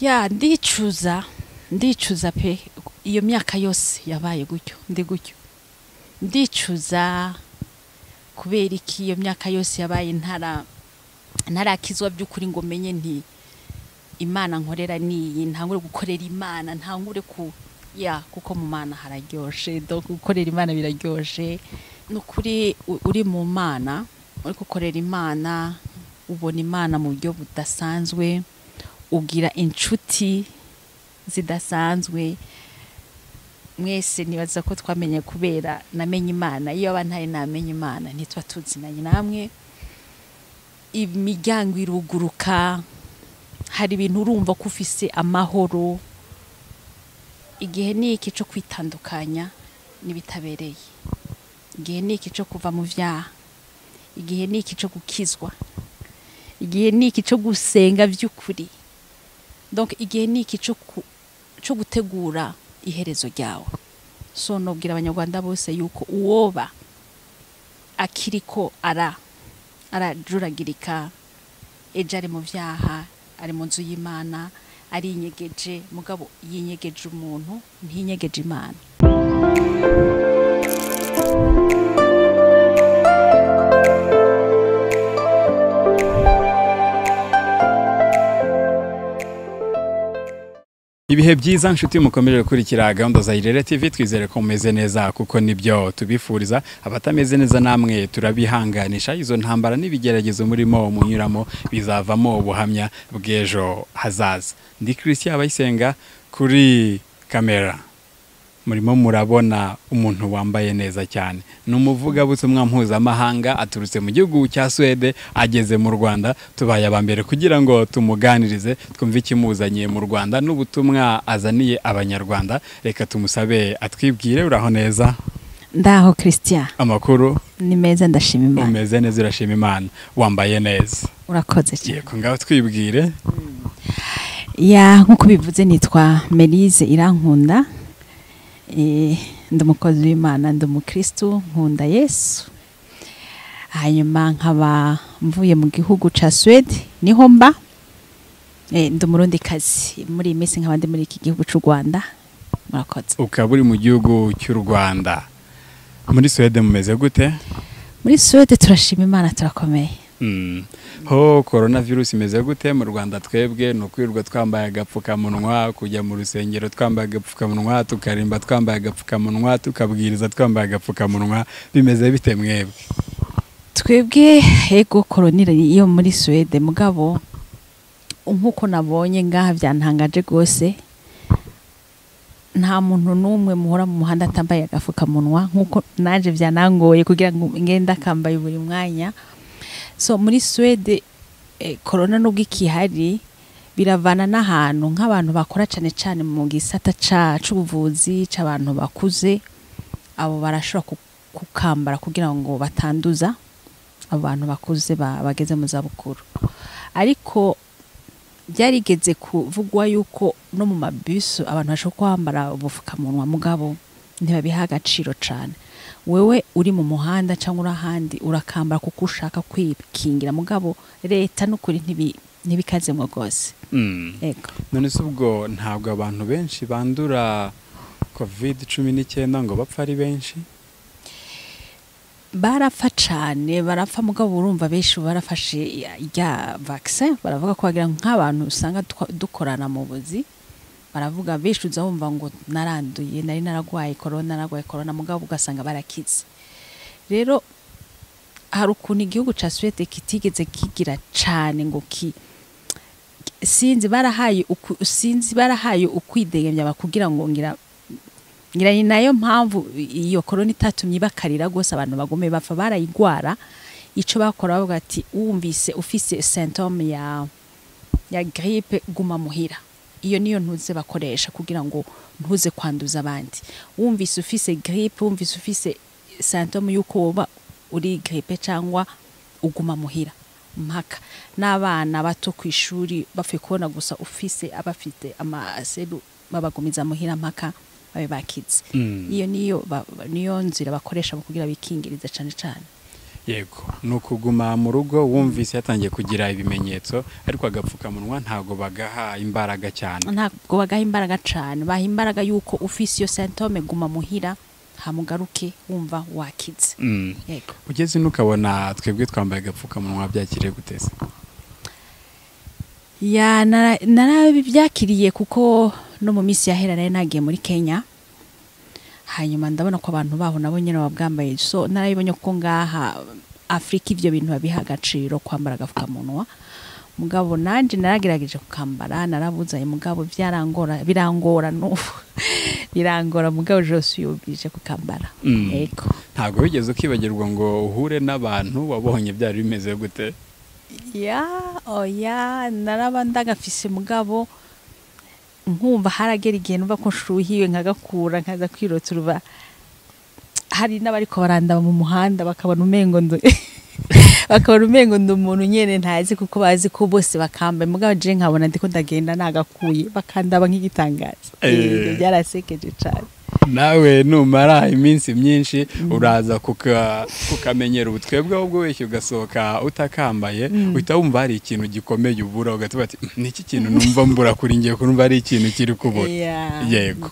ya ndicuza pe iyo myaka yose yabaye gutyo ndicuza kubera iki iyo myaka yose yabaye ntarakizwa by'ukuri ngo menye nti Imana nkorera niyi ntangure gukorera Imana ntangure kuko mu Mana hararyoshe donc gukorera Imana biraryoshe nukuri uri mu Mana uri gukorera Imana ubona Imana mu buryo budasanzwe ugira inshuti zidasanzwe mwese nibaza ko twamenye kubera namenye Imana iyo abantaye namenye Imana ntitwa tuzinanye namwe imiryango iruguruka hari ibintu urumva ko ufise amahoro igihe ni iki cyo kwitandukanya n'ibitabereye igihe ni iki cyo kuva mu vyaha igihe ni iki cyo gukizwa igihe ni iki cyo gusenga by'ukuri donc igihe ni iki cyo gutegura iherezo ryawe so nobwira abanyarwanda bose yuko uwoba akiriko arajuragirika ejo ari mu vyaha ari mu nzu y'Imana ari inyegeje mugabo yinyegeje umuntu ntinyegeje Imana. Ibihe byiza nshuti mukomeje gukurikira gahunda za Irere TV twizere ko mumeze neza kuko nibyo tubifuriza abatameze neza namwe turabihanganisha izo ntambara n'ibigeragezo murimo munyuramo bizavamo ubuhamya bw'ejo hazaza. Ndi Christian abayisenga kuri kamera murimo murabona umuntu wambaye neza cyane numuvuga butumwa mpuzamahanga aturutse mu gihugu cya Sueden ageze mu Rwanda tubaye abambere kugira ngo tumuganirize twumve ikimuzanye mu Rwanda n'ubutumwa azaniye abanyarwanda reka tumusabe atwibwire uraho neza. Ndaho Christian amakuru ni meza ndashima Imana. Umeze neza urashima Imana wambaye neza urakoze cyane yego ngaho twibwire. Ya nkuko bivuze nitwa Melyse Irankunda ndi umukozi w'Imana ndi umukristo nkunda Yesu hanyuma nkaba mvuye mu gihugu ca Sueden niho mba ndi umurundikazi muri iminsi nkaba ndi muri iki gihugu cy'u Rwanda murakoze. Ukaba uri mu gihugu cy'u Rwanda muri Sueden mumeze gute? Muri Sueden turashima Imana turakomeye. Ho coronavirus imeze gute mu Rwanda twebwe no kwirwa twambaye agapfukamunwa kujya mu rusengero twambaye agapfukamunwa tukarimba twambaye agapfukamunwa tukabwiriza twambaye agapfukamunwa bimeze bite mwebwe? Twebwe ego koronira iyo muri Sueden mugabo nkuko nabonye ngaha byantangaje gose nta muntu numwe muhora mu muhanda atambaye agapfukamunwa nkuko naje byanangoye kugira ngo ngenda kambaye buri mwanya. So muri Sueden corona nubwo ikihari biravana n'ahantu nk'abantu bakora cyane mu gisata c'ubuvuzi c'abantu bakuze abo barashobora kukambara kugira ngo batanduza abo bantu bakuze bageze mu zabukuru ariko byarigeze kuvugwa yuko no mu mabus abantu bashobora kwambara ubufukamunwa mugabo ntibabiha agaciro cyane. Wewe uri mu muhanda cyangwa urahandi urakambara kuko ushaka kwikingira mugabo leta n'ukuri ntibikaze mwo gose. Ego none se ubwo ntabwo abantu benshi bandura COVID-19 ngo bapfa ari benshi? Barapfa cyane barapfa mugabo urumva benshi barafashe ya vaccine baravuga ko bagira nk'abantu usanga dukorana mu buzi baravuga benshi uzumva ngo naranduye nari naragwaye corona mugabo ugasanga barakize. Rero hari ukuntu igihugu ca Sueden kitigeze kigira cyane ngo sinzi barahaye ukwidegemya bakugira ngo ngira ni nayo mpamvu iyo corona itatumye bakarira gose abantu bagome bapfa barayigwara ico bakora bavuga ati wumvise ufise symptome ya grippe guma muhira. Iyo niyo ntuze bakoresha kugira ngo ntuze kwanduza abandi. Wumvise ufise grippe wumvise ufise symptome yuko woba uri grippe cyangwa uguma muhira mpaka n'abana bato kwishuri bafe kubona gusa ufise abafite amaselu babagumiza muhira mpaka babe bakize. Iyo niyo nzira bakoresha kugira bikingiriza cyane. yego nukuguma mu rugo wumvise yatangiye kugira ibimenyetso ariko agapfukamunwa ntago bagaha imbaraga cyane ntago bagaha imbaraga cyane baha imbaraga yuko ufise iyo symptome guma muhira hamugaruke wumva wakize yego ugeze nukabona twebwe twambaye agapfukamunwa byakiriye gutese ya narabyakiriye kuko no mu minsi yahera nari nagiye muri Kenya hanyuma ndabona ko abantu baho nabo nyene babwambaye so narabibonye ko ngaha Afrika ivyo bintu babiha agaciro kwambara agapfukamunwa mugabo nanje naragerageje kukambara narabuzaye mugabo birangora mugabo Jose yubije kukambara yego ntago bigeze ukibagirwa ngo uhure n'abantu wabonye byari bimeze gute narabanda gafise mugabo nkumva haragera igihe numva ko nshuhiwe nkagakura nkaza kwirotsa uruba hari n'abariko barandaba mu muhanda bakabona umengo ndo umuntu nyene ntazi kuko bazi ko bose bakambaye mugabo je nkabona ndiko ndagenda nagakuye bakandaba nk'igitangaza byarasekeje cyane nawe numara iminsi myinshi uraza kukamenyera ubutwebwe ahubwo weshye ugasohoka utakambaye uhita wumva hari ikintu gikomeye ubura ugatuba ati niki kintu numva mbura kuri ngiye kumva ari ikintu kiri kubura yego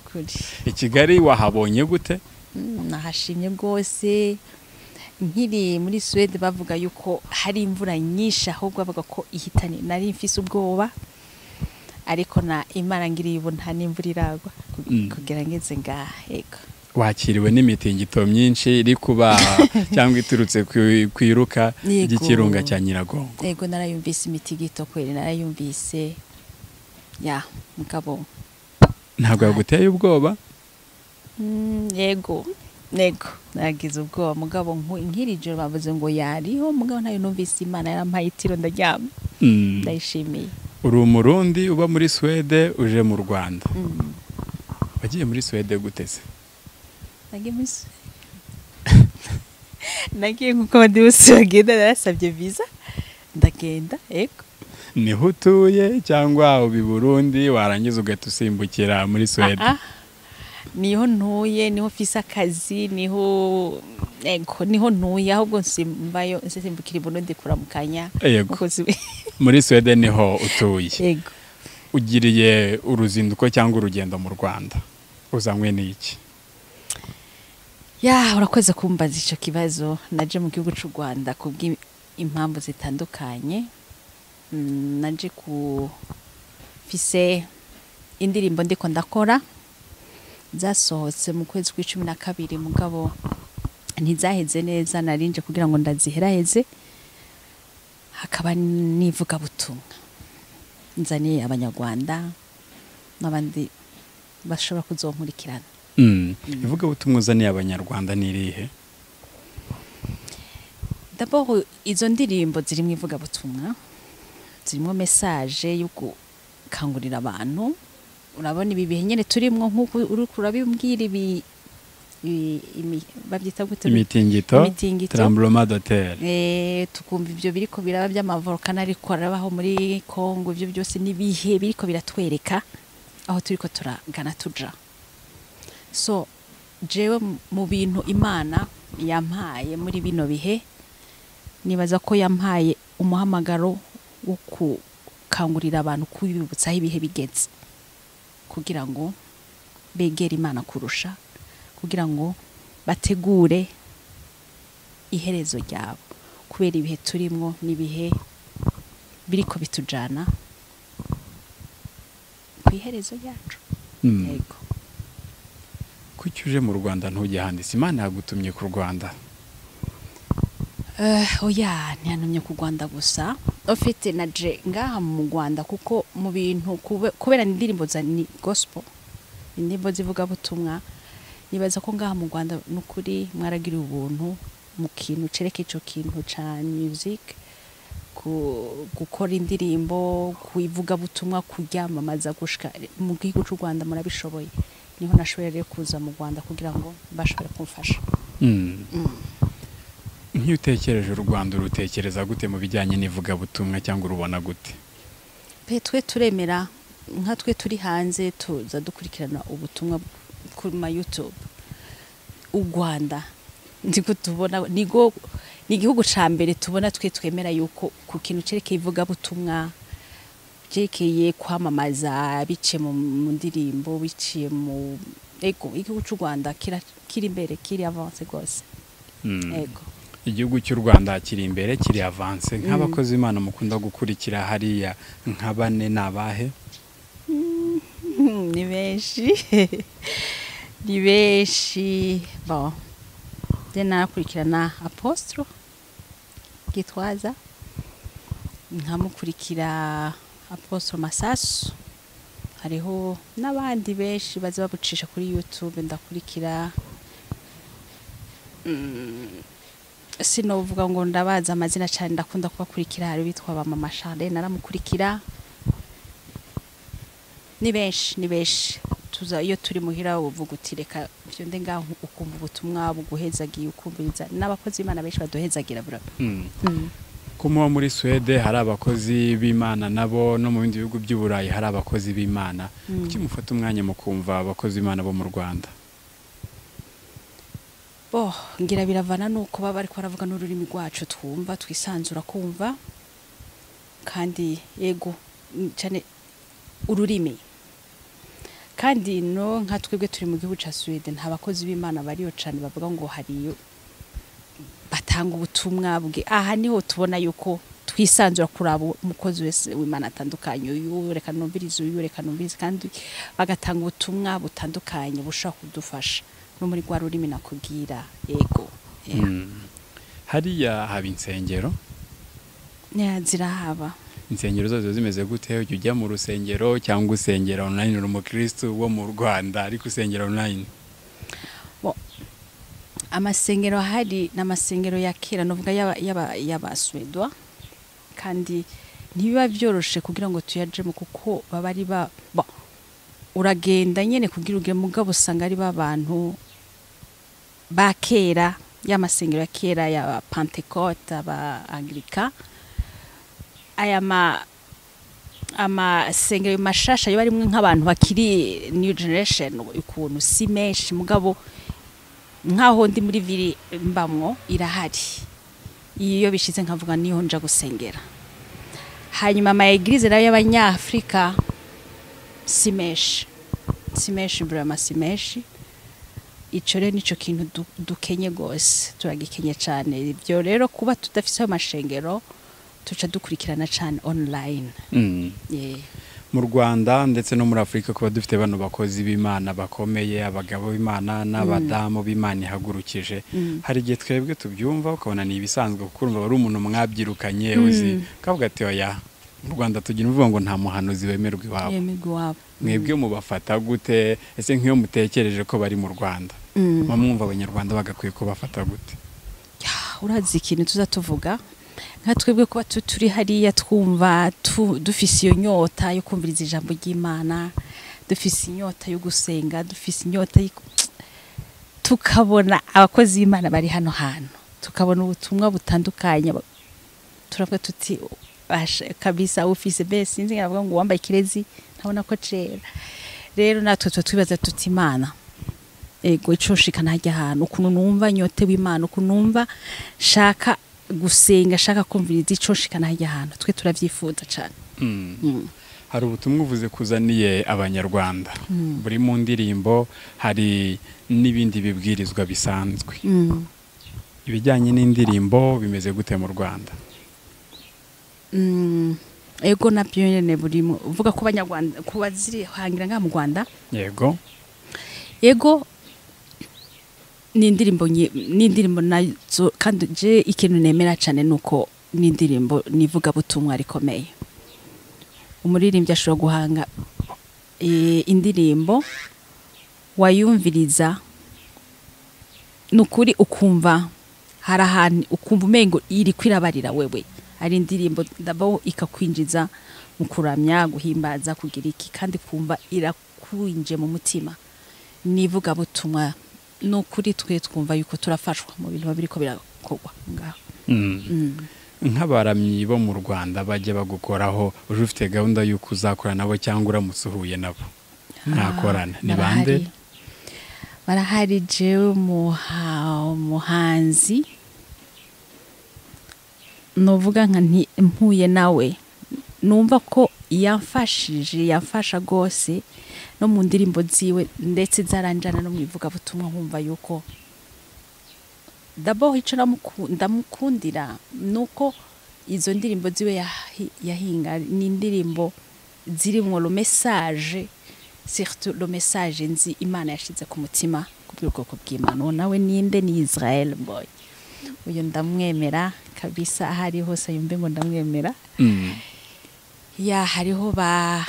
i Kigali wahabonye gute nahashimye rwose nkiri muri Sueden bavuga yuko hari imvura nyinshi ahubwo bavuga ko ihitane nari mfise ubwoba ariko na Imana ngiriye ubu nta n'imvura iragwa kugira ngeze ngaha yego wakiriwe n'imitingito myinshi iri kuba cyangwa iturutse kwiruka ry'ikirunga cya Nyiragongo yego narayumvise imitingito kweri narayumvise mugabo ntabwo yaguteye ubwoba yego nagize ubwoba mugabo nk'irijo bavuze ngo yariho mugabo ntayo numvise Imana yarampaye itiro ndaryama ndayishimiye uri umurundi uba muri Suede uje mu Rwanda wagiye muri Suede guteze nagiye kuko abandi bose bagenda narasabye visa ndagenda yego niho utuye cyangwa ubi Burundi warangiza ugahita usimbukira muri Suede niho ntuye niho mfise akazi niho ntuye ahubwo nsimbukira i Burundi kuramukanya muri Suede niho utuye yego ugiriye uruzinduko cyangwa urugendo mu Rwanda uzanywe n'iki urakoze kumbaza icyo kibazo naje mu gihugu cy'u Rwanda kubw'impamvu zitandukanye naje fise indirimbo ndiko ndakora zasohotse mu kwezi kwa12 mugabo ntizaheze neza narinje kugira ngo ndaziheraheze hakaba nivuga butumwa nzaniye abanyarwanda n'abandi bashobora kuzonkurikirana ivuga butumwa uzaniye abanyarwanda nirihe d'abord izo ndirimbo ziri mu ivuga butumwa zirimo message yo gukangurira abantu urabona ibi bihe nyene turimwo nkuko urabimbwira babyita gute imitingito tremblement de terre tukumva ivyo biriko biraba by'amavolcano ariko arabaho muri Kongo ivyo byose nibihe biriko biratwereka aho turiko turagana tuja so jewe mu bintu Imana yampaye muri bino bihe nibaza ko yampaye umuhamagaro wo kukangurira abantu kubibutsa ibihe bigeze kugira ngo begere Imana kurusha kugira ngo bategure iherezo ryabo kubera ibihe turimwo nibihe biriko bitujana ku iherezo ryacu yego kuki uje mu Rwanda ntujye handitse Imana yagutumye ku Rwanda ntiyantumye ku Rwanda gusa ufite naje ngaha mu Rwanda kuko mu bintu kubera indirimbo za gospel indirimbo zivuga butumwa nibaza ko ngaha mu Rwanda nukuri mwaragira ubuntu mu kintu cereke ico kintu ca music gukora indirimbo kuivuga butumwa kuryamamaza gushika mu gihugu cy'u Rwanda murabishoboye niho nashoboye kuza mu Rwanda kugira ngo bashobore kumfasha nk'iyo utekereje u Rwanda urutekereza gute mu bijyanye n'ivuga butumwa cyangwa urubona gute twe turemera nka twe turi hanze tuza dukurikirana ubutumwa kuri ma YouTube u Rwanda ndiko tubona nigo ni igihugu ca mbere tubona twe twemera yuko ku kintu cerekeye ivuga butumwa cerekeye kwamamaza bice mu ndirimbo biciye mu ego igihugu cy'u Rwanda kiri imbere kiri avance gose ego igihugu cy'u Rwanda kiri imbere kiri avance nk'abakozi Imana mukunda gukurikira hariya nka bane nabahe ni benshi bon nakurikirana Apostro Gitwaza nkamukurikira Apostro Masasu hariho n'abandi benshi baza babucisha kuri YouTube ndakurikira sinovuga ngo ndabaza amazina cyane ndakunda kubakurikira hari bitwa ba Mama Charles naramukurikira ni benshi tuza iyo turi muhira uvuga uti reka byo ndenga ukumva ubutumwa buguhezagiye ukumviriza n'abakozi Imana benshi baduhezagira bura Kumuwa muri Sueden hari abakozi b'Imana nabo no mu bindi bihugu by'Uburayi hari abakozi b'Imana kuki mufata umwanya mu kumva abakozi b'Imana bo mu Rwanda ngira biravana nuko baba ariko baravuga n'ururimi rwacu twumva twisanzura kumva kandi yego cyane ururimi kandi no nka twebwe turi mu gihugu ca Sueden nta bakozi b'Imana bariyo cyane bavuga ngo hariyo batanga ubutumwa bwe aha niho tubona yuko twisanzura kuraba umukozi wese w'Imana atandukanye uyu reka numvirize uyu reka numvirize kandi bagatanga ubutumwa butandukanye bushaka kudufasha no muri gwa rurimi nakubwira yego hariya haba insengero zirahaba insengero zose zimeze gute ujya mu rusengero cyangwa usengera online uri umukristo wo mu Rwanda ariko usengera online amasengero hari n'amasengero ya kera novuga yaba Suedwa kandi ntibiba byoroshe kugira ngo tuyajemo kuko baba ari uragenda nyene kugira uge mugabo usanga ari babantu ba kera y'amasengero ya kera ya Pentecote aba Anglika aya amasengero mashasha yo barimwe nk'abantu bakiri new generation ukuntu si menshi mugabo nkaho ndi muri viri mbamwo irahari iyo bishize nkavuga niho nja gusengera hanyuma ama eglise nayo y'abanyafrika simeshi brama simeshi ico rero nico kintu dukenye gose turagikenye cyane ibyo rero kuba tudafise amashengero tuca dukurikirana cyane online mu Rwanda ndetse no muri Afrika kuba dufite bano bakozi b'Imana bakomeye abagabo b'Imana n'abadamu b'Imana ihagurukije hari gihe twebwe tubyumva ukabona ni ibisanzwe kukurumva bari umuntu mwabyirukanye uzi kavuga ati oya mu Rwanda tugira uvuga ngo nta muhanuzi wemerwa iwabo mwebwe mubafata gute ese nk'iyo mutekereje ko bari mu Rwanda mwumva abanyarwanda bagakwiye ko bafata gute urazi ikintu tuzatuvuga nka twebwe kuba turi hariya twumva dufise iyo nyota yo kumviriza ijambo ry'Imana dufise inyota yo gusenga dufise inyota tukabona abakozi b'Imana bari hano tukabona ubutumwa butandukanye turavuga tuti kabisa ufise bese sinzi ngavuga ngo wambaye kirezi ntabona ko cera rero natwe twibaza tuti Imana ego ico shikana hajya hano ukuntu numva nyote w'Imana ukuntu numva shaka gusenga shaka kumviriza ico shikana hajya hano twe turavyifuza cyane hari ubutumwa uvuze kuzaniye abanyarwanda buri mu ndirimbo hari n'ibindi bibwirizwa bisanzwe ibijyanye n'indirimbo bimeze gute mu Rwanda ego nabyo nyene burimo uvuga ko abanyarwanda kuba ziri hangira nga mu Rwanda yego n'indirimbo nazo kandi je ikintu nemera cyane nuko n'indirimbo nivuga butumwa rikomeye umuririmbyi ashobora guhanga indirimbo wayumviriza nukuri ukumva harahantu ukumva umengo iri kwirabarira wewe ari indirimbo ndabo ikakwinjiza mu kuramya guhimbaza kugira iki kandi kumva irakwinje mu mutima nivuga butumwa nukuri twe twumva yuko turafashwa mu bintu babiriko birakogwa ngaho nk'abaramyi bo mu Rwanda bajye bagukoraho uje ufite gahunda y'uko uzakora nabo cyangwa uramusuhuye nabo nakorana ni bande barahari jewe umuhanzi novuga nka nti mpuye nawe numva ko yamfasha gose no mu ndirimbo ziwe ndetse zaranjana no mwivuga butumwa nkumva yuko d'abord ico ndamukundira nuko izo ndirimbo ziwe yahinga ni indirimbo zirimwo le message, surtout le message nzi Imana yashize ku mutima kubw'ubwoko bw'Imana. Nawe ninde? Ni Israel boy. Uyu ndamwemera kabisa, ahari hose yumve ngo ndamwemera. Ya hariho ba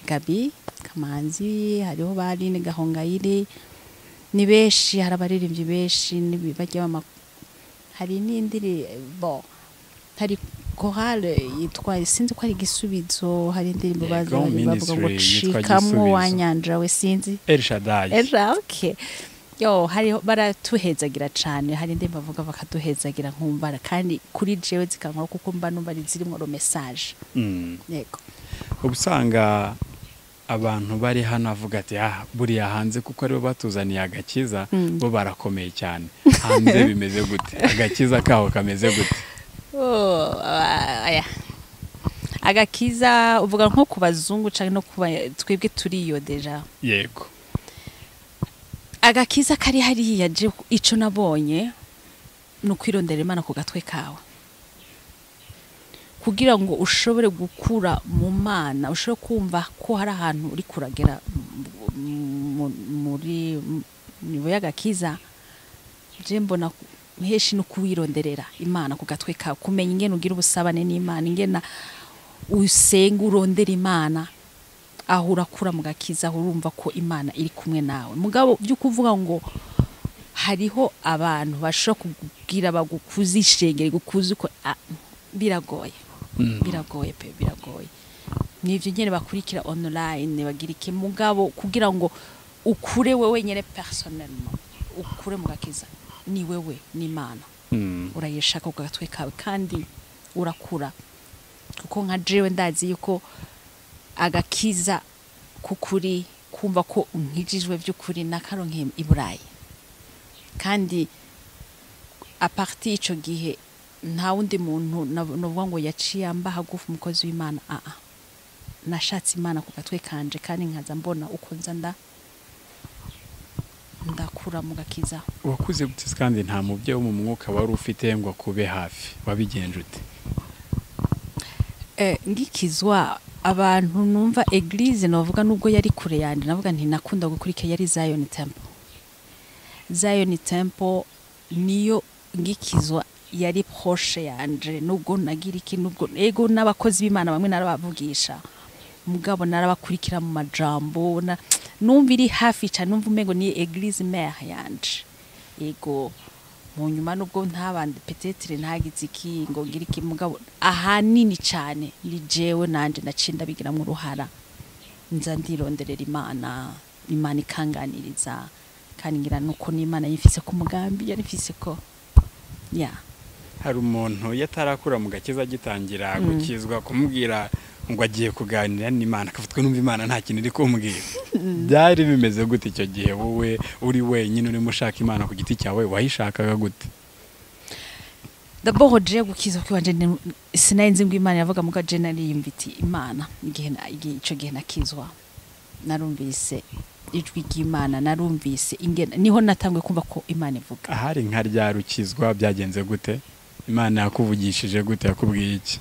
Gabi Kamanzi, hariho ba Aline Gahongayire, ni benshi, hari abaririmbyi benshi bajya hari n'indiri bo, hari chorale yitwa sinzi ko ari igisubizo, hari indirimbo bavuga ngo cikamwo wanyanja we sinzi El Shaddai. Okay. Yo hariho baratuhezagira cyane, hari indirimbo bavuga bakaduhezagira nkumva kandi kuri jewe zikankora kuko mba numva ari zirimo ro message. Yego. Ubusanga abantu bari hano avuga ati buriya hanze kuko aribo batuzaniye agakiza bo barakomeye cyane. Hanze bimeze gute? Agakiza kaho kameze gute? Agakiza uvuga nko ku bazungu cyangwa no kuba twebwe turiyo deja. Yego. Agakiza kari hariya je ico nabonye no kwirondera Imana ku gatwe kawe, kugira ngo ushobore gukura mu Mana, ushobore kumva ko hari ahantu uri kuragera muri nibo y'agakiza. Je mbona heshi no kuwironderera Imana ku gatwe kawe, kumenya ingene ugira ubusabane n'Imana, ingena usenga urondera Imana, aho urakura mu gakiza, urumva ko Imana iri kumwe nawe. Mugabo byo kuvuga ngo hariho abantu bashobora kugira bagukuza ishengere gukuza uko biragoye. Biragoye pe, biragoye. Nivyo nyene bakurikira online bagira iki, mugabo kugira ngo ukure wewe nyene personnellement, ukure mu gakiza ni wewe n'Imana. Urayishaka ku gatwe kawe kandi urakura, kuko nka jewe ndazi yuko agakiza kukuri kumva ko nkijijwe by'ukuri nakaronke i Burayi, kandi a partir ico gihe nta wundi muntu novuga ngo yaciye amba hagufu umukozi w'Imana. Nashatse Imana ku gatwe kanje kandi nkaza mbona uko nza ndakura mu gakiza. Wakuze gute kandi nta mubye wo mu mwuka wari ufite ngo kube hafi, wabigenje ute? Ngikizwa abantu numva eglise novuga nubwo yari kure yandi, navuga nti nakunda gukurikira yari Zion Temple. Zion Temple niyo ngikizwa yari proche yanje, nubwo nagira iki, nubwo ego n'abakozi b'Imana bamwe narabavugisha, mugabo narabakurikira mu majambo, numva iri hafi cyane, numva umengo ni eglise mère yanje. Ego mu nyuma nubwo ntabandi peut-être ntagize iki ngo ngira iki, mugabo ahanini cyane ni jewe nanje nacinda bigira mu ruhara, nza ndironderera Imana, Imana ikanganiriza kandi ngira nuko n'Imana yifise ku mugambi yarifise ko hari umuntu yatarakura mu gakiza gitangira gukizwa kumubwira ngo agiye kuganira n'Imana, akavuga numva Imana nta kintu iri kumbwira. Byari bimeze gute icyo gihe wowe uri wenyine urimo ushaka Imana ku giti cyawe? Wayishakaga gute? D'abord je gukiza kwanje sinayinzi ngo Imana yavuga muga je nariyumviti Imana igihe ico gihe nakizwa, narumvise ijwi ry'Imana, narumvise ingena, niho natangwe kumva ko Imana ivuga. Ahari nka rya rukizwa byagenze gute? Imana yakuvugishije gute? Yakubwiye iki?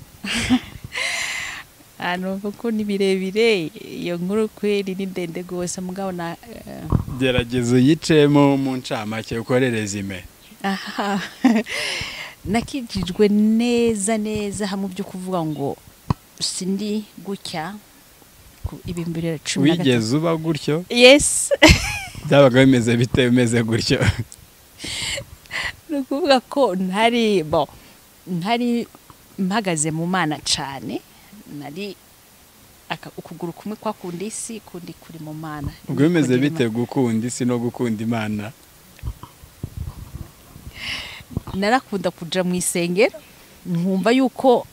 Numva ko ni birebire, iyo nkuru kweri ni ndende gose, mugabo na gerageza yicemo mu ncamake ukorereza ime. Nakijijwe neza hamwe byo kuvuga ngo sindi gutya ku 2010. Wigeze uba gutyo? Yes. Byabaga bimeze bite bimeze gutyo? Nukuvuga ko ntari mpagaze mu Mana cyane, nari ukuguru kumwe kwa kundi isi kundi kuri mu Mana. Ubwo bimeze bite gukunda isi no gukunda Imana? Narakunda kuja mu isengero, nkumva yuko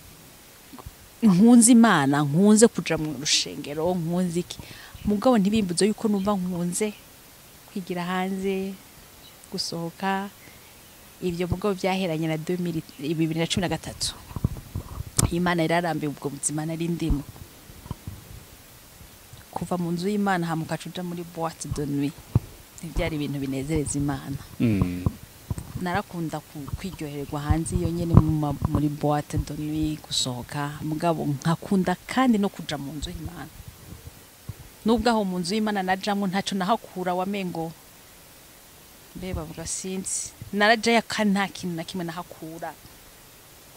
nkunze Imana, nkunze kuja mu rushengero, nkunze iki, mugabo ntibimbuzo yuko numva nkunze kwigira hanze, gusohoka, ivyo mugabo byaheranye na 2013 Imana irarambiye ubwo buzima nari ndimo kuva mu nzu y'Imana hamuka cuja muri boîte de nuit ibyari ibintu binezereza Imana narakunda kwiryohererwa hanze iyo nyene muri boîte de nuit gusohoka mugabo nkakunda kandi no kuja mu nzu y'Imana nubwo aho mu nzu y'Imana najamwe ntaco nahakura wamengo mbe bavuga sinzi narajaye nta kintu na kimwe nahakura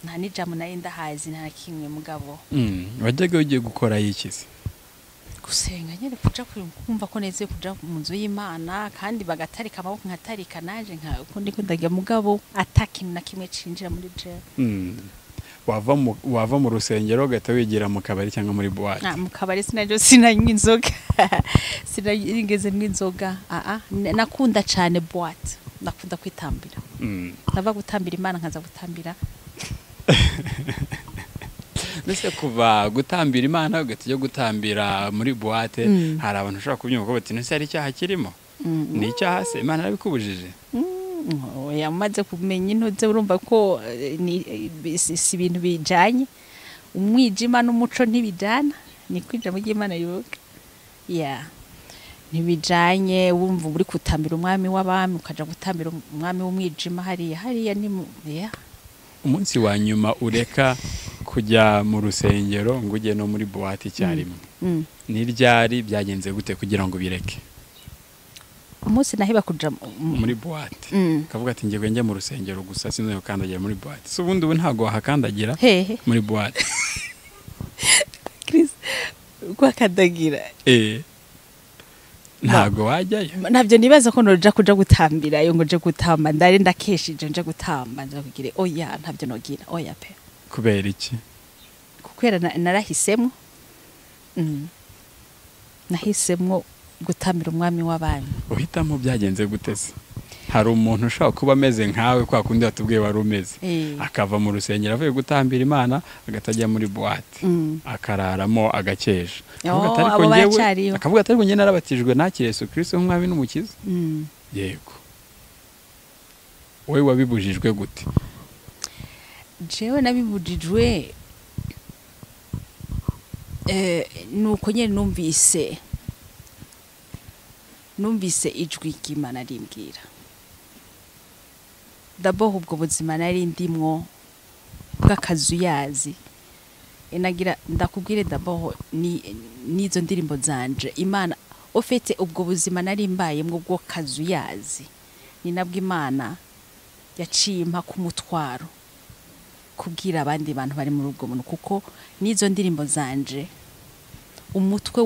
nta nijambo nari ndahazi nta kimwe mugabo wajyaga ugiye gukora yikize gusenga nyene kuja kumva ko neze kuja mu nzu y'Imana kandi bagatarika amaboko nkatarika naje nka uko ndiko ndagiye mugabo atakintu na kimwe cinjira muri je wava mu rusengero gata wigira mu kabari cyangwa muri boîte mu kabari sinaje sinanywa inzoga sinageze n'inzoga nakunda cyane boîte nakunda kwitambira nava gutambira Imana nkaza gutambira Nese kuva gutambira Imana ugatije gutambira muri boîte hari abantu ushaka kubyumva ko bati nese ari cyaha kirimo ni cyaha se Imana arabikubujije yamaze kumenya intoze urumva ko si ibintu bijanye umwijima n'umuco ntibijana ni kwija mu Imana yoga ntibijanye wumva uri kutambira umwami w'abami ukaja gutambira umwami w'umwijima hariya ni umunsi wa nyuma ureka kujya mu rusengero ngo ujye no muri boîte icyarimwe ni ryari byagenze gute kugira ngo bireke umunsi nahiba kuja muri boîte kavuga ati ngiye njye mu rusengero gusa sinzo kandagira muri boîte so ubundi ntago wahakandagira muri boîte Chris kwakandagira ntago wajyayo navyo nibaza ko noja kuja gutambira yo ngoje gutamba ndari ndakeshije nje gutamba nje kugire oya ntavyo nogira oya pe kubera iki kukwera narahisemo nahisemo gutambira umwami w'abami uhitamo byagenze guteze hari umuntu ushaka kuba ameze nkawe kwa kundi watubwiye wari umeze akava mu rusengero avuye gutambira Imana agatajya muri boîte akararamo agakesha akavuga atari nge narabatijwe nakire Yesu Kristo nk'umwami n'umukiza yego wowe wabibujijwe gute jewe nabibujijwe nuko nyene numvise ijwi ry'Imana rimbwira dabo ubwo buzima nari ndimwo bw'akazuyazi nagira ndakubwire dabo nizo ndirimbo zanje Imana ufite ubwo buzima nari mbayemwo bwo kazuyazi ni nabwo Imana yaciye impa ku mutwaro kubwira abandi bantu bari muri ubwo muntu kuko nizo ndirimbo zanje umutwe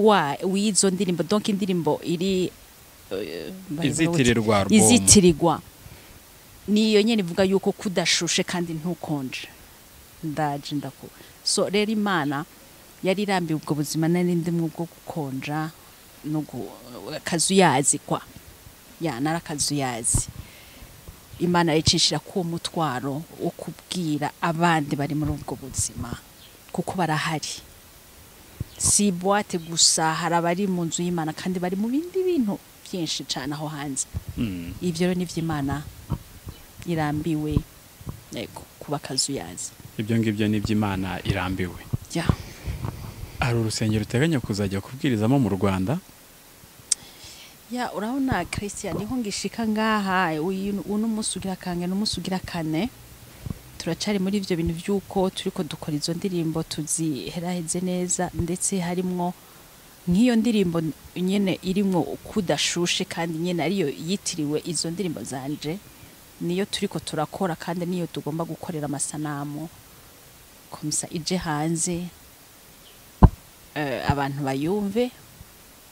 w'izo ndirimbo donc indirimbo iri izitirirwa niyo nyene ivuga yuko kudashushe kandi ntukonje ndaje ndako so rero Imana yari irambiye ubwo buzima nari ndimwe bwo gukonja no kazuyazi kwa narakazuyazi Imana yicishira ku mutwaro wo kubwira abandi bari muri ubwo buzima kuko barahari si boîte gusa hari abari mu nzu y'Imana kandi bari mu bindi bintu byinshi cyane aho hanze ivyo rero n'ivy'Imana irambiwe yego kuba kazuyazi ibyo ngibyo n'ivy'Imana irambiwe ari urusengero uteganya kuzajya kubwirizamo mu Rwanda urabona Christian niho ngishika ngaha uno musi ugira kange n'umusi ugira kane turacari muri ivyo bintu byuko turiko dukora izo ndirimbo tuziheraheze neza ndetse harimwo nk'iyo ndirimbo nyene irimwo kudashushe kandi nyene ariyo yitiriwe izo ndirimbo zanje niyo turiko turakora kandi niyo tugomba gukorera amasanamu komisa ije hanze abantu bayumve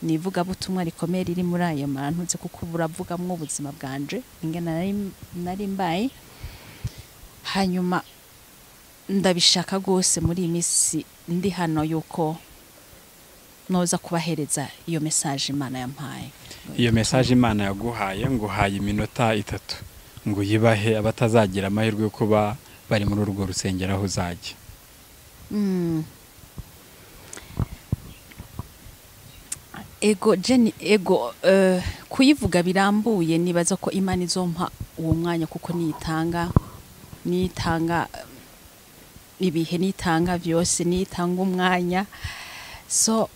nivuga butumwa rikomeye riri muri ayo mantuze kuko buravugamwo ubuzima bwanje ingena nari mbaye hanyuma ndabishaka gose muri imisi ndi hano yuko noza kubahereza iyo message Imana yampaye iyo message Imana yaguhaye nguhaye iminota 3 ngo yibahe abatazagira amahirwe yo kuba bari muri urwo rusengero aho uzajya ego kuyivuga birambuye nibaza ko Imana izompa uwo mwanya kuko nitanga ibihe, nitanga byose, nitanga umwanya. So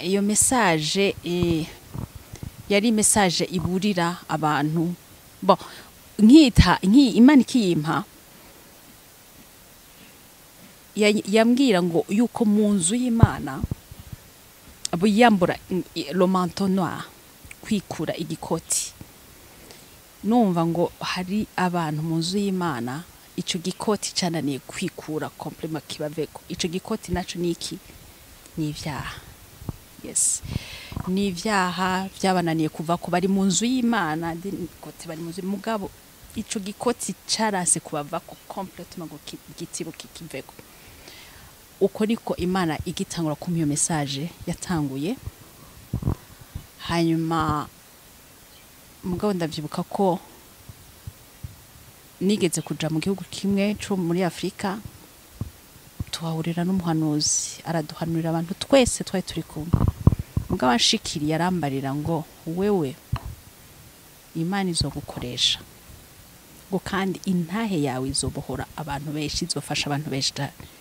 iyo message yari message iburira abantu Imana ikiyimpa yambwira ngo yuko mu nzu y'Imana buyambura le manteau noir, kwikura igikoti. Numva ngo hari abantu mu nzu y'Imana ico gikoti cananiye kwikura complètement kibaveko. Ico gikoti naco niki ni ivyaha. Yes, ni ivyaha byabananiye kuva ko bari mu nzu y'Imana, kote bari mu nzu mugabo ico gikoti carase kubava ko complètement ngo gitibo kikiveko. Uko niko Imana igitangura kumpa iyo message yatanguye. Hanyuma mugabo ndavyibuka ko nigeze kuja mu gihugu kimwe cyo muri Afrika, tuhahurira n'umuhanuzi araduhanurira abantu twese twari turi kumwe. Mugabo anshikiriye arambarira ngo wewe Imana izogukoresha ngo kandi intahe yawe izobohora abantu benshi, izofasha abantu benshi.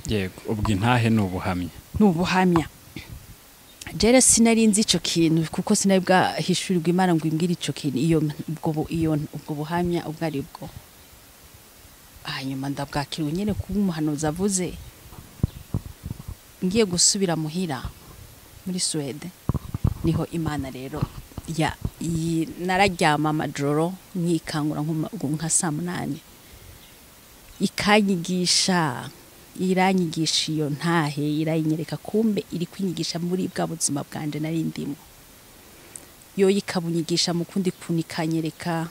Yego, ubwo intahe n'ubuhamya. Jere sinarinzi ico kintu kuko sinabwa hishurirwa Imana ngo imbwire ico kintu ubwo buhamya ubwo ari bwo. Hanyuma ndabwakira nyene kuba umuhanuzi avuze. Ngiye gusubira muhira muri Sueden, niho Imana rero nararyama amajoro nkikangura nka saa 8 ikanyigisha, iranyigisha iyo ntahe, irayinyereka kumbe iri kwinyigisha muri bwa buzima bwanje nari ndimo. Yo ikabunyigisha mu kundi kunikanyereka,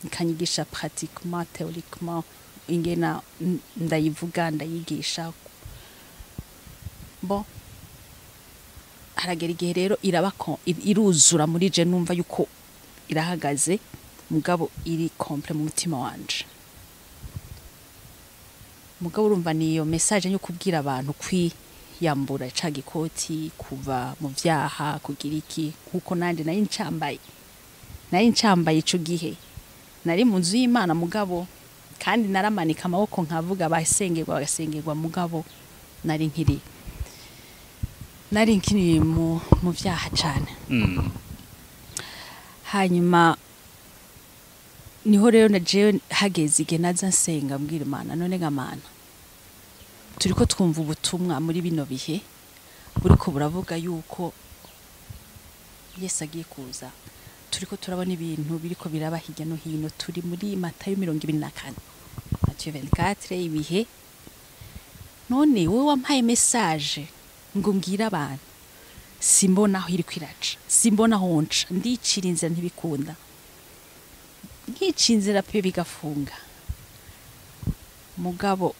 ikanyigisha pratiquement théoriquement, ingena ndayivuga ndayigisha. Haragera igihe rero iruzura muri je, numva yuko irahagaze mugabo iri complète mu mutima wanje. Mugabo urumva niyo message yo kubwira abantu kwiyambura ca gikoti, kuva mu vyaha, kugira iki, kuko nandi nari ncambaye ico gihe. Nari mu nzu y'Imana mugabo kandi naramanika amaboko nkavuga bagasengerwa mugabo nari nkiri mu vyaha cyane. Hanyuma niho rero naje hageze igihe naza nsenga mbwira Imana, none Imana turiko twumva ubutumwa muri bino bihe buriko buravuga yuko Yesu agiye kuza. Turiko turabona ibintu biriko biraba hirya no hino, turi muri Matayo 24, Matayo 24 ibihe. None wowe wampaye message ngo mbwira abantu, simbona aho iri kwiraca, simbona aho nca, ndicira inzira ntibikunda, nkicinzira pe bigafunga. Mugabo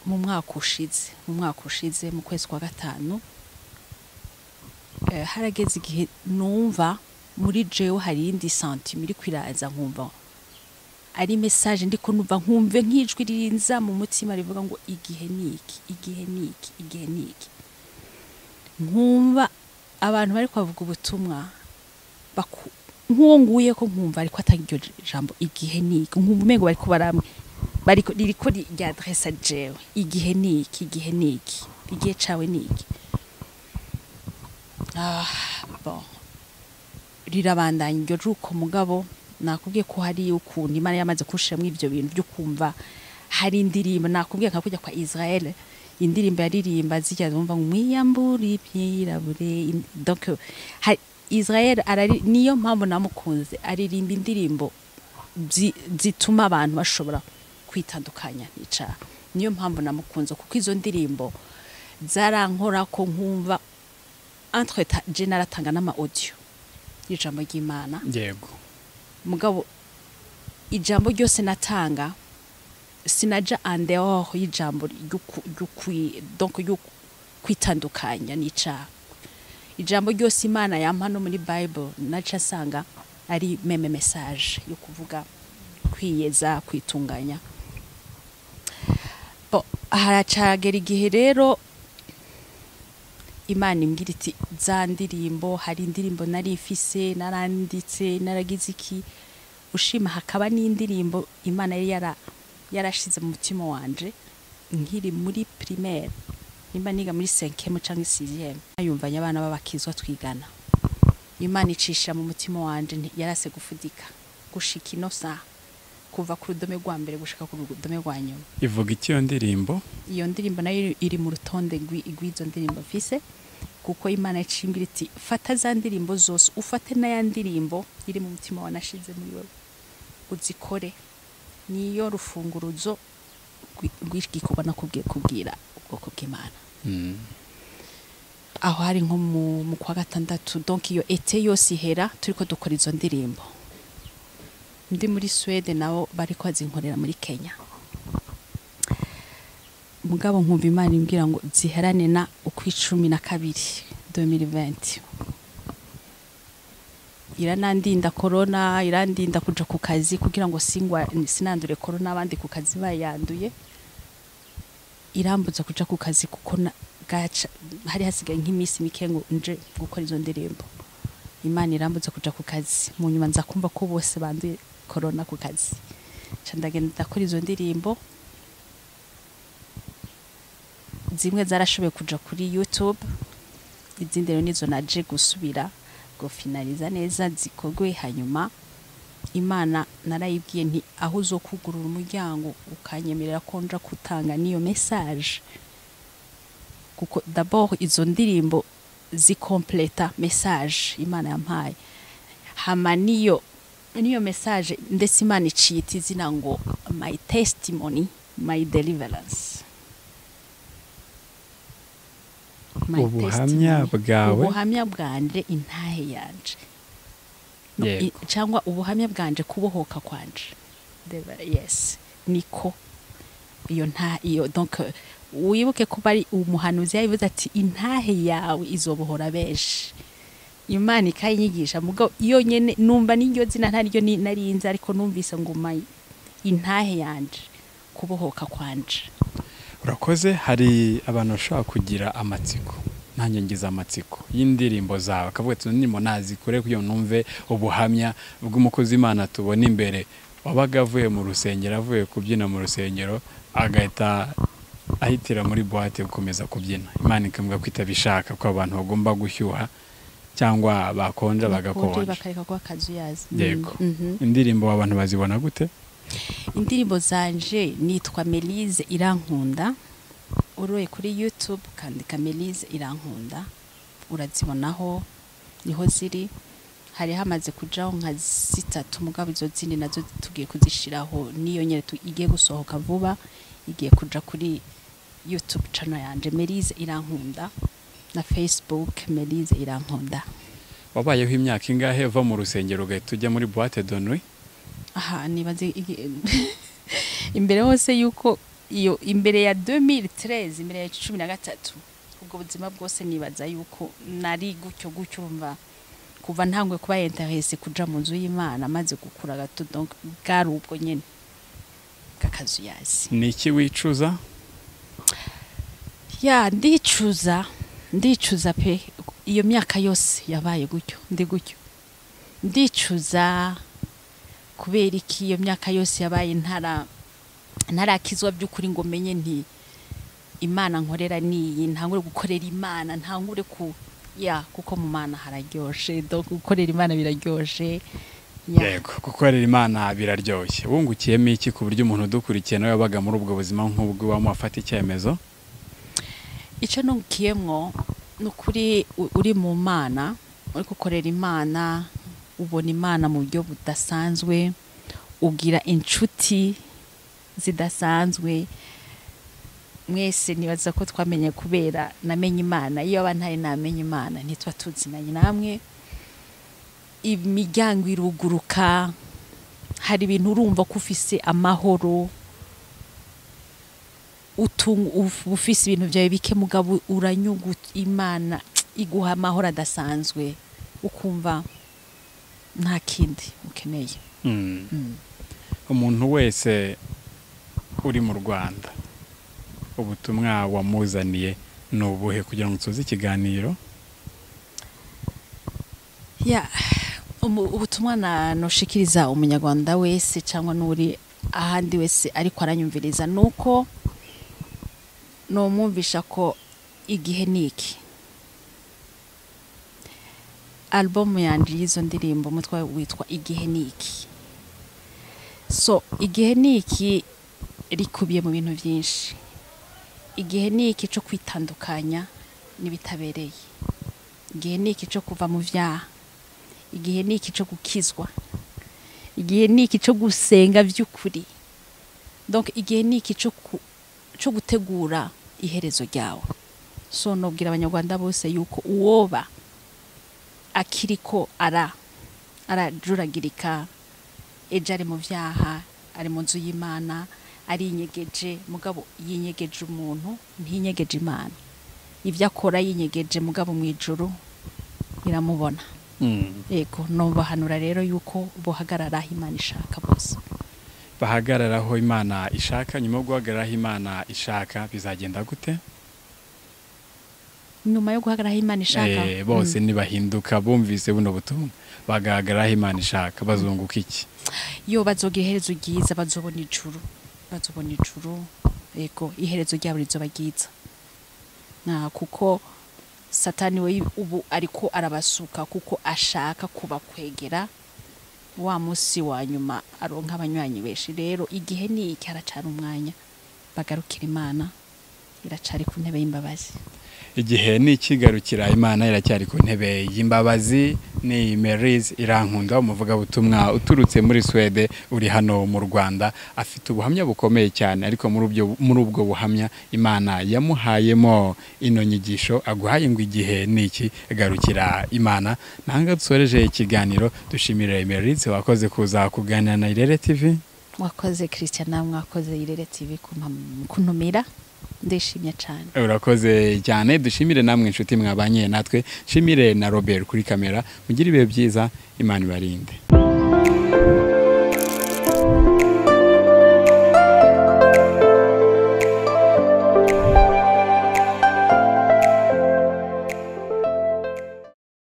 mu mwaka ushize mu kwezi kwa 5 harageze igihe numva muri jewe hari indi sentiment iri kwiraza, nkumva ari message ndiko numva, nkumve nkijwi ririnza mu mutima rivuga ngo igihe niki. Nkumva abantu bari kwavuga ubutumwa nkunguye ko nkumva ariko atagiryo jambo igihe niki, nkumva umengo bari kubaramwe bariko ririko rya adresse jewe, igihe niki, igihe cawe niki. Rirabandanya iryo ruko mugabo nakubwiye ko hari ukuntu Imana yamaze kushira mu ivyo bintu byo kumva. Hari indirimbo nakubwiye nka kujya kwa Israel, indirimbo yaririmba zijya zumva ngo mwiyambure ibyirabure. Donc Israel niyo mpamvu namukunze, aririmba indirimbo zituma abantu bashobora kwitandukanya nica. Niyo mpamvu namukunze kuko izo ndirimbo zarankora ko nkumva entre je naratanga n'ama audio y'ijambo ry'Imana. Yego. Mugabo ijambo ryose natanga sinaja en dehors y'ijambo donc kwitandukanya nica. Ijambo ryose Imana yampa no muri Bible naca sanga ari meme message yo kuvuga kwiyeza, kwitunganya. Haracagera igihe rero Imana imbwira iti za ndirimbo, hari indirimbo nari ifise naranditse naragize iki, ushima hakaba n'indirimbo Imana yari yarashize mu mutima wanje nkiri muri primaire, nimba niga muri 5e cyangwa 6e, ayumvanye abana babakizwa twigana. Imana icisha mu mutima wanje yarase gufudika gushika inosa, kuva ku rudome rwa mbere gushika ku rudome rwa nyuma. Ivuga iki iyo ndirimbo? Iyo ndirimbo nayo iri mu rutonde rw'izo ndirimbo mfise, kuko Imana yacimbira iti fata za ndirimbo zose, ufate n'aya ndirimbo iri mu mutima wanashize muri wowe uzikore, niyo rufunguruzo rw'igikorwa nakubwiye kubwira ubwoko bw'Imana. Aho hari nko mu kwa gatandatu, donc iyo ete yose ihera turiko dukora izo ndirimbo. Ndi muri Sueden nabo bariko azinkorera muri Kenya. Mugabo nkumva Imana imbwira ngo ziherane na ukwicumi na kabiri 2020. Iranandinda corona, irandinda kuja ku kazi kugira ngo sinandure corona abandi ku kazi bayanduye. Irambuza kuja ku kazi kuko gaca hari hasigaye nk'imisi mike ngo nje gukora izo ndirimbo. Imana irambuza kuja ku kazi, mu nyuma nza kumva ko bose banduye corona ku kazi. Ndagenda ndakora izo ndirimbo, zimwe zarashoboye kuja kuri YouTube, izindi rero nizo naje gusubira go finaliza neza zikorwe. Hanyuma Imana narayibwiye nti aho uzokugurura umuryango ukanyemerera ko nja kutanga niyo message, kuko d'abord izo ndirimbo zikompleta message Imana yampaye. Hama niyo message ndetse Imana iciyita izina ngo my testimony, my deliverance. Ubuhamya bwanje intahe yanje, cyangwa ubuhamya bwanje kubohoka kwanje. Yes, niko iyo donc wibuke ko bari umuhanuzi yabivuze ati intahe yawe izobohora benshi. Imana ikayinyigisha mugabo iyo nyene numva n'iryo zina ntaryo narinze, ariko numvise ngo intahe yanje kubohoka kwanje. Urakoze. Hari abantu bashobora kugira amatsiko, nanjye ngize amatsiko y'indirimbo zawe, akavuga ati ndimo nazikore kuyo numve ubuhamya bw'umukozi Imana tubona imbere, wabaga avuye mu rusengero, avuye kubyina mu rusengero agahita ahitira muri boîte gukomeza kubyina. Imana ikambwa kwitabishaka ko abantu bagomba gushyuha cyangwa bakonja bagakonja bakareka kwa kazuyazi. Yego. Indirimbo abantu bazibona gute? Indirimbo zanje nitwa Melyse Irankunda, uroye kuri YouTube kandika Melyse Irankunda urazibonaho, niho ziri. Hari hamaze kujaho nka 3 mugabo izo zindi nazo tugiye kuzishiraho, niyo nyene igiye gusohoka vuba, igiye kuja kuri YouTube channel yanje Melyse Irankunda na Facebook Melyse Irankunda. Wabayeho imyaka ingahe uva mu rusengero ugahita ujya muri boîte de nuit? Aha nibaze imbere hose yuko iyo imbere ya 2013, imbere ya 2013, ubwo buzima bwose nibaza yuko nari gutyo urumva kuva ntangwe kuba interesse kuja mu nzu y'Imana maze gukura gato, donc bwari ubwo nyene kakazuyazi. Niki wicuza? Ya ndicuza pe, iyo myaka yose yabaye gutyo, ndi gutyo ndicuza kubera iki iyo myaka yose yabaye ntarakizwa by'ukuri ngo menye nti Imana nkorera niyi, ntangure gukorera Imana, ntangure kuko mu Mana hararyoshe, donc gukorera Imana biraryoshe. Yego, gukorera Imana biraryoshye. Wungukiyemo iki ku buryo umuntu udukurikiye nawe yabaga muri ubwo buzima nk'ubwo wamufata icyemezo? Icyo nungukiyemwo nukuri uri mu Mana, uri gukorera Imana, ubona Imana mu buryo budasanzwe, ugira inshuti zidasanzwe. Mwese nibaza ko twamenye kubera namenye Imana. Iyo abantari namenye Imana ntitwa tuzinanye namwe, imiryango iruguruka, hari ibintu urumva ko ufise amahoro, ufise ibintu byawe bike mugabo uranyuguta, Imana iguha amahoro adasanzwe, ukumva nta kindi ukeneye. Umuntu wese uri mu Rwanda, ubutumwa wamuzaniye nubuhe kugira ngo tuze ikiganiro? Ubutumwa noshikiriza umunyarwanda wese cyangwa n'uri ahandi wese ariko aranyumviriza nuko no mwumvisha ko igihe niki. Album yanje y'izo ndirimbo mutwa witwa igihe niki. So igihe niki rikubiye mu bintu byinshi. Igihe niki cyo kwitandukanya n'ibitabereye. Igihe niki cyo kuva mu vyaha. Igihe niki cyo gukizwa. Igihe niki cyo gusenga by'ukuri. Donc igihe niki cyo gutegura iherezo ryawe. So nobwira abanyarwanda bose yuko uwoba akiriko arajuragirika ejo ari mu vyaha, ari mu nzu y'Imana, ari inyegeje, mugabo yinyegeje umuntu ntinyegeje Imana. Ivyo akora yinyegeje mugabo mu ijuru iramubona. Yego no bahanura rero yuko bohagarara Imana ishaka bose. Bahagararaho Imana ishaka. Nyuma yo guhagararaho Imana ishaka bizagenda gute? Nyuma yo guhagararaho Imana ishaka bose nibahinduka bumvise buno butumwa bagahagararaho Imana ishaka bazunguka iki? Yo bazogira iherezo ryiza, bazobona ijuru. Yego iherezo ryabo rizoba ryiza. Kuko Satani we ubu ariko arabasuka kuko ashaka kubakwegera wa musi wa nyuma aronka abanywanyi beshi. Rero igihe ni iki aracara umwanya bagarukira Imana iracari ku ntebe y'imbabazi. Igihe ni ikigarukira Imana iracyari ku ntebe y'imbabazi. Ni Melyse Irankunda umuvuga butumwa uturutse muri Sueden uri hano mu Rwanda, afite ubuhamya bukomeye cyane, ariko muri ubwo buhamya Imana yamuhayemo ino nyigisho aguhaye ngo igihe niki garukira Imana. Nanga dusoreje ikiganiro dushimire Melyse wakoze kuza kuganira na Irere TV. Wakoze Christian, mwakoze Irere TV kuntumira. Ndishimye cyane. Urakoze cyane. Dushimire namwe inshuti mwabanye natwe. Shimire na Robert kuri kamera. Mugire ibihe byiza. Imana ibarinde.